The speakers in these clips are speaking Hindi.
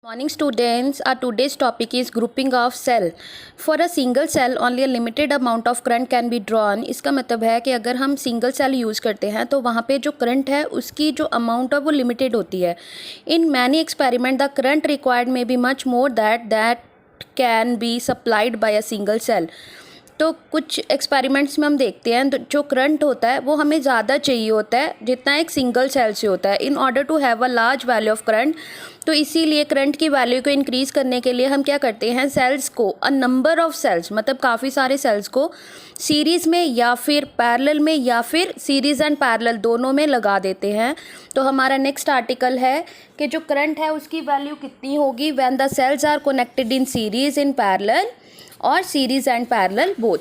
Morning students, our today's topic is grouping of cell. For a single cell only a limited amount of current can be drawn. इसका मतलब है कि अगर हम सिंगल सेल यूज़ करते हैं तो वहाँ पे जो करंट है उसकी जो अमाउंट है वो लिमिटेड होती है. In many experiment the current required may be much more that can be supplied by a single cell. तो कुछ एक्सपेरिमेंट्स में हम देखते हैं तो जो करंट होता है वो हमें ज़्यादा चाहिए होता है जितना एक सिंगल सेल से होता है in order to have a large value of current. तो इसीलिए करंट की वैल्यू को इंक्रीज़ करने के लिए हम क्या करते हैं, सेल्स को अ नंबर ऑफ सेल्स मतलब काफ़ी सारे सेल्स को सीरीज़ में या फिर पैरेलल में या फिर सीरीज़ एंड पैरेलल दोनों में लगा देते हैं. तो हमारा नेक्स्ट आर्टिकल है कि जो करंट है उसकी वैल्यू कितनी होगी when the cells are connected in series in parallel और series and parallel both.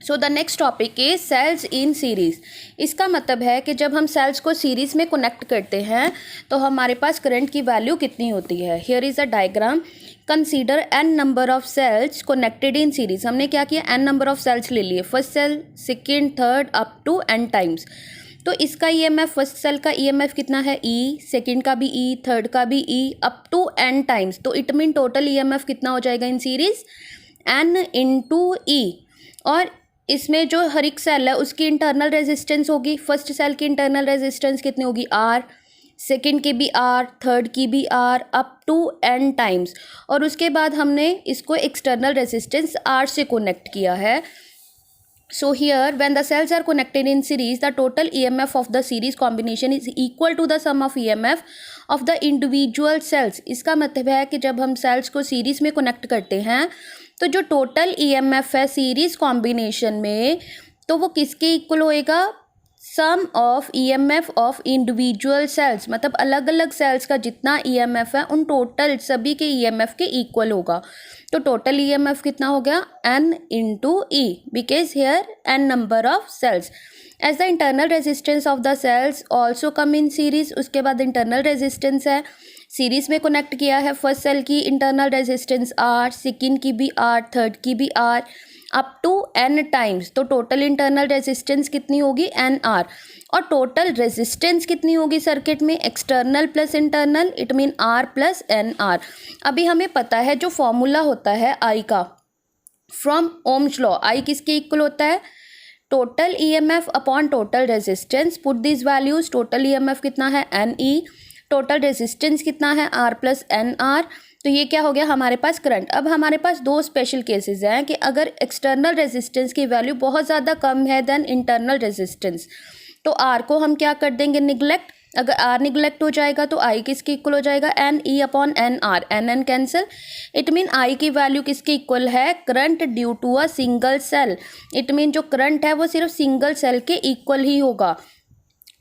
So the next topic is cells in series. इसका मतलब है कि जब हम सेल्स को सीरीज़ में कनेक्ट करते हैं तो हमारे पास करंट की वैल्यू कितनी होती है. Here is a diagram. Consider n number of cells connected in series. हमने क्या किया, एन नंबर ऑफ सेल्स ले लिए, first cell, second, third up to n times. तो इसका ईएमएफ, फर्स्ट सेल का ईएमएफ कितना है ई, सेकंड का भी ई, थर्ड का भी ई, अप टू एन टाइम्स. तो इट मीन टोटल ईएमएफ कितना हो जाएगा इन सीरीज़, एन इंटू ई. और इसमें जो हर एक सेल है उसकी इंटरनल रेजिस्टेंस होगी. फर्स्ट सेल की इंटरनल रेजिस्टेंस कितनी होगी, आर, सेकंड की भी आर, थर्ड की भी R, up to n times. और उसके बाद हमने इसको एक्सटर्नल रेजिस्टेंस आर से कनेक्ट किया है. So here when the cells are connected in series the total EMF of the series combination is equal to the sum of EMF of the individual cells. इसका मतलब है कि जब हम सेल्स को सीरीज़ में कनेक्ट करते हैं तो जो टोटल EMF है सीरीज़ कॉम्बिनेशन में तो वो किसके इक्वल होएगा, sum of EMF of individual cells. मतलब अलग अलग सेल्स का जितना EMF है उन टोटल सभी के EMF के इक्वल होगा. तो टोटल EMF कितना हो गया, N into E, because here N number of cells. As the internal resistance of the cells also come in series. उसके बाद इंटरनल रेजिस्टेंस है, सीरीज में कनेक्ट किया है, फर्स्ट सेल की इंटरनल रेजिस्टेंस आर, सेकेंड की भी आर, थर्ड की भी R, up to n times. तो टोटल इंटरनल रेजिस्टेंस कितनी होगी, एन आर. और टोटल रेजिस्टेंस कितनी होगी सर्किट में, external plus internal, it mean R plus n R. अभी हमें पता है जो फॉर्मूला होता है आई का फ्रॉम ओम्स लॉ, आई किसके इक्वल होता है, total EMF upon total resistance. Put this values, total EMF कितना है एन ई, टोटल रेजिस्टेंस कितना है आर प्लस एन आर. तो ये क्या हो गया हमारे पास करंट. अब हमारे पास दो स्पेशल केसेस हैं कि अगर एक्सटर्नल रेजिस्टेंस की वैल्यू बहुत ज़्यादा कम है देन इंटरनल रेजिस्टेंस तो आर को हम क्या कर देंगे, निगलेक्ट. अगर आर निगलेक्ट हो जाएगा तो आई किसके इक्वल हो जाएगा, n E upon n R, n n cancel. It mean I की वैल्यू किसके इक्वल है, current due to a single cell. It mean जो करंट है वो सिर्फ सिंगल सेल के इक्वल ही होगा.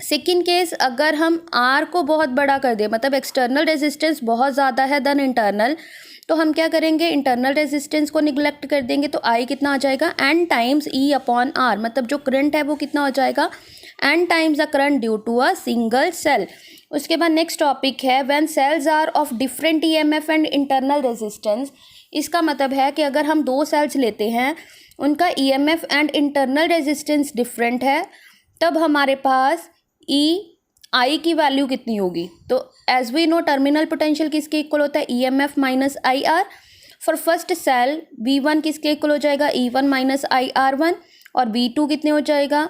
सेकेंड केस, अगर हम आर को बहुत बड़ा कर दें मतलब एक्सटर्नल रेजिस्टेंस बहुत ज़्यादा है देन इंटरनल, तो हम क्या करेंगे, इंटरनल रेजिस्टेंस को निगलेक्ट कर देंगे. तो आई कितना आ जाएगा, n times E upon R. मतलब जो करंट है वो कितना हो जाएगा, n times the current due to a single cell. उसके बाद नेक्स्ट टॉपिक है when cells are of different EMF and internal resistance. इसका मतलब है कि अगर हम दो सेल्स लेते हैं उनका EMF and internal resistance different है तब हमारे पास ई आई की वैल्यू कितनी होगी. तो as we know terminal potential किसके इक्वल होता है, E M F minus I R. For first cell V one किसके इक्वल हो जाएगा, E one minus I R one. और वी टू कितने हो जाएगा,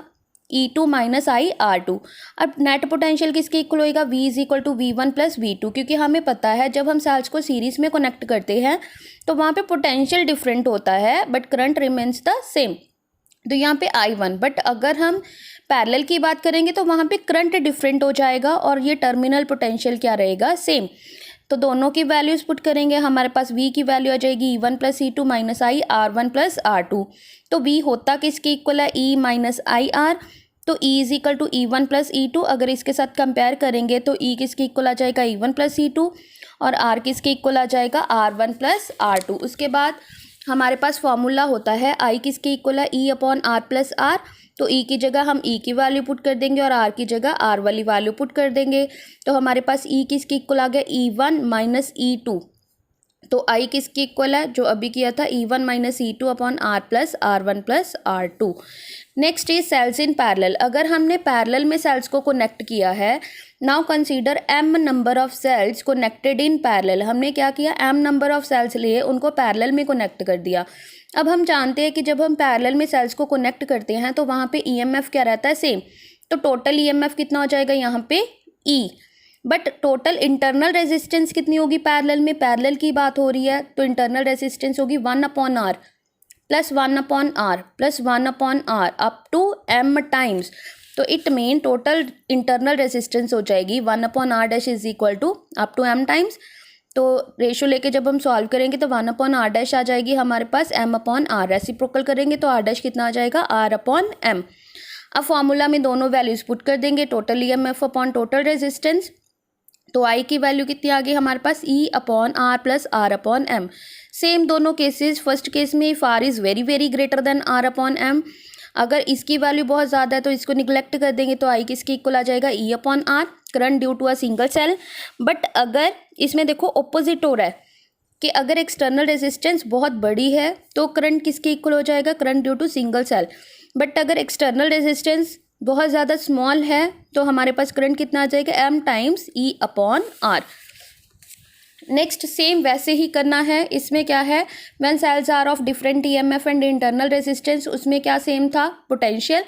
E two minus I R two. अब नेट पोटेंशियल किसके इक्वल होएगा, V is equal to V one plus V two. क्योंकि हमें पता है जब हम सेल्स को सीरीज में कनेक्ट करते हैं तो वहाँ पे पोटेंशियल डिफरेंट होता है but current remains the same. तो यहाँ पे आई वन, बट अगर हम पैरेलल की बात करेंगे तो वहाँ पे करंट डिफरेंट हो जाएगा और ये टर्मिनल पोटेंशियल क्या रहेगा, सेम. तो दोनों की वैल्यूज पुट करेंगे, हमारे पास v की वैल्यू आ जाएगी E one plus E two minus I R one plus R two. तो v होता किसके इक्वल है, e माइनस आई आर. तो e is equal to E one plus E two. अगर इसके साथ कंपेयर करेंगे तो e किसके इक्वल आ जाएगा, E one plus E two, और r किसके इक्वल आ जाएगा, R one plus R two. उसके बाद हमारे पास फॉर्मूला होता है आई किसके इक्वल है, E upon R plus R. तो ई की जगह हम ई की वैल्यू पुट कर देंगे और आर की जगह आर वाली वैल्यू पुट कर देंगे. तो हमारे पास ई किसके इक्वल आ गया, E one minus E two. तो आई किसकी इक्वल है, जो अभी किया था E1 minus E2 upon R plus R1 plus R2। Next is cells in parallel. अगर हमने पैरेलल में सेल्स को कनेक्ट किया है, now consider m number of cells connected in parallel. हमने क्या किया, m नंबर ऑफ सेल्स लिए उनको पैरेलल में कनेक्ट कर दिया। अब हम जानते हैं कि जब हम पैरेलल में सेल्स को कनेक्ट करते हैं तो वहाँ पे EMF क्या रहता है, सेम। तो टोटल EMF कितना हो जाएगा यहाँ पे E, but total internal resistance कितनी होगी पैरेलल में, पैरेलल की बात हो रही है तो इंटरनल रेजिस्टेंस होगी 1/R plus 1/R plus 1/R up to m times. तो it mean total internal resistance हो जाएगी 1/R dash is equal to up to m times. तो रेशो लेके जब हम सॉल्व करेंगे तो 1/R डैश आ जाएगी हमारे पास m/R। रेसिप्रोकल करेंगे तो R डैश कितना आ जाएगा, R/m। अब फॉर्मूला में दोनों वैल्यूज पुट कर देंगे, total EMF upon total resistance. तो आई की वैल्यू कितनी आ गई हमारे पास, E/R प्लस R/m। सेम दोनों केसेस, फर्स्ट केस में if R is very very greater than R/m, अगर इसकी वैल्यू बहुत ज़्यादा है तो इसको निगलेक्ट कर देंगे तो आई किसकी इक्वल आ जाएगा, E/R, current due to a single cell. But अगर इसमें देखो ऑपोजिट हो रहा है कि अगर एक्सटर्नल रेजिस्टेंस बहुत बड़ी है तो करंट किसके इक्वल हो जाएगा, current due to single cell. But अगर एक्सटर्नल रेजिस्टेंस बहुत ज़्यादा स्मॉल है तो हमारे पास करंट कितना आ जाएगा, m times E/R। Next same वैसे ही करना है, इसमें क्या है, when cells are of different EMF and internal resistance, उसमें क्या सेम था, पोटेंशियल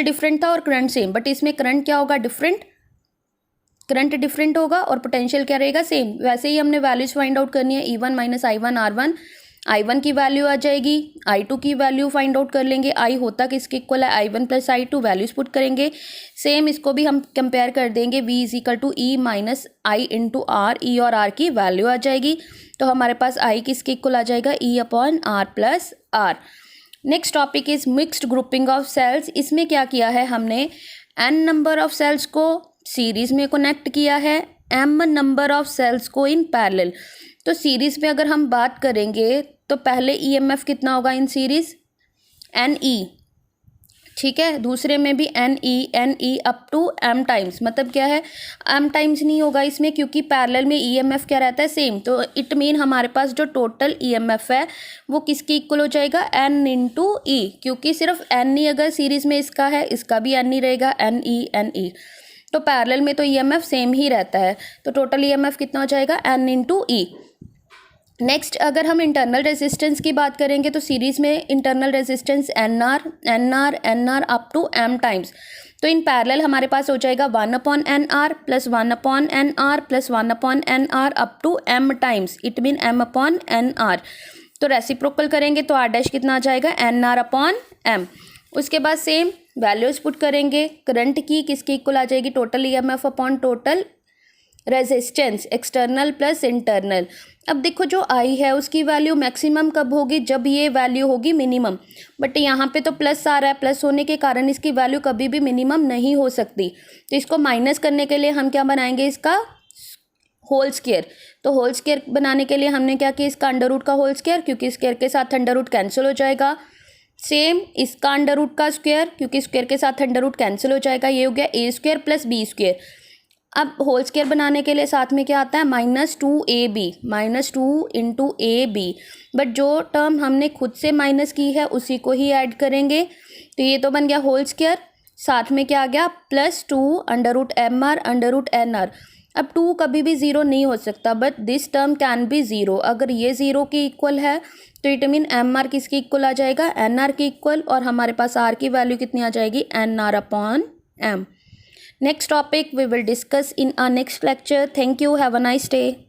डिफरेंट था और करंट सेम। बट इसमें करंट क्या होगा, डिफरेंट, करंट डिफरेंट होगा और पोटेंशियल क्या रहेगा, सेम। वैसे ही हमने वैल्यूज फाइंड आउट करनी है, E1 minus I1 R1, I1 की वैल्यू आ जाएगी, I2 की वैल्यू फाइंड आउट कर लेंगे, I होता किसके इक्वल है, I1 plus I2, values put करेंगे। सेम इसको भी हम कंपेयर कर देंगे, V is equal to E minus I into R, E और R की वैल्यू आ जाएगी। तो हमारे पास I किसके इक्वल आ जाएगा, E/R plus R। Next topic is mixed grouping of cells. इसमें क्या किया है हमने, n नंबर ऑफ सेल्स को सीरीज में कनेक्ट किया है, m नंबर ऑफ सेल्स को इन पैरेलल। तो सीरीज में अगर हम बात करेंगे तो पहले EMF कितना होगा इन सीरीज, NE, ठीक है। दूसरे में भी NE up to m times, मतलब क्या है, m टाइम्स नहीं होगा इसमें क्योंकि पैरेलल में EMF क्या रहता है, सेम। तो इट मीन हमारे पास जो टोटल EMF है वो किसकी इक्वल हो जाएगा, N इंटू E, क्योंकि सिर्फ NE अगर सीरीज में इसका है, इसका भी NE रहेगा, NE। तो पैरेलल में तो EMF सेम ही रहता है, तो टोटल EMF कितना हो जाएगा, N इंटू E। नेक्स्ट अगर हम इंटरनल रेजिस्टेंस की बात करेंगे तो सीरीज में internal resistance NR up to m times. तो इन पैरेलल हमारे पास हो जाएगा 1/NR plus 1/NR plus 1/NR up to m times, it mean m/NR। तो रेसिप्रोकल करेंगे तो R डैश कितना आ जाएगा, NR/m। उसके बाद सेम वैल्यूज पुट करेंगे, करंट की किसकी इक्वल आ जाएगी, total EMF upon total resistance, external plus internal. अब देखो जो आई है उसकी वैल्यू मैक्सिमम कब होगी, जब ये वैल्यू होगी मिनिमम। बट यहाँ पे तो प्लस आ रहा है, प्लस होने के कारण इसकी वैल्यू कभी भी मिनिमम नहीं हो सकती। तो इसको माइनस करने के लिए हम क्या बनाएंगे, इसका होल स्क्वायर। तो होल स्क्वायर बनाने के लिए हमने क्या किया, इसका अंडर रूट का होल स्क्वायर, क्योंकि स्क्वायर के साथ अंडर रूट कैंसिल हो जाएगा। सेम इसका अंडर रूट का स्क्वायर, क्योंकि स्क्वायर के साथ अंडर रूट कैंसिल हो जाएगा। ये हो गया a square plus b square. अब होल स्क्वायर बनाने के लिए साथ में क्या आता है, -2ab, -2 इंटू AB। बट जो टर्म हमने खुद से माइनस की है उसी को ही ऐड करेंगे। तो ये तो बन गया होल स्क्वायर, साथ में क्या आ गया, +2 √mr √nr। अब 2 कभी भी ज़ीरो नहीं हो सकता, but this term can be zero. अगर ये ज़ीरो की इक्वल है तो इट मीन mr किसकी इक्वल आ जाएगा, nr की इक्वल। और हमारे पास r की वैल्यू कितनी आ जाएगी, nr/m। Next topic we will discuss in our next lecture. Thank you. Have a nice day.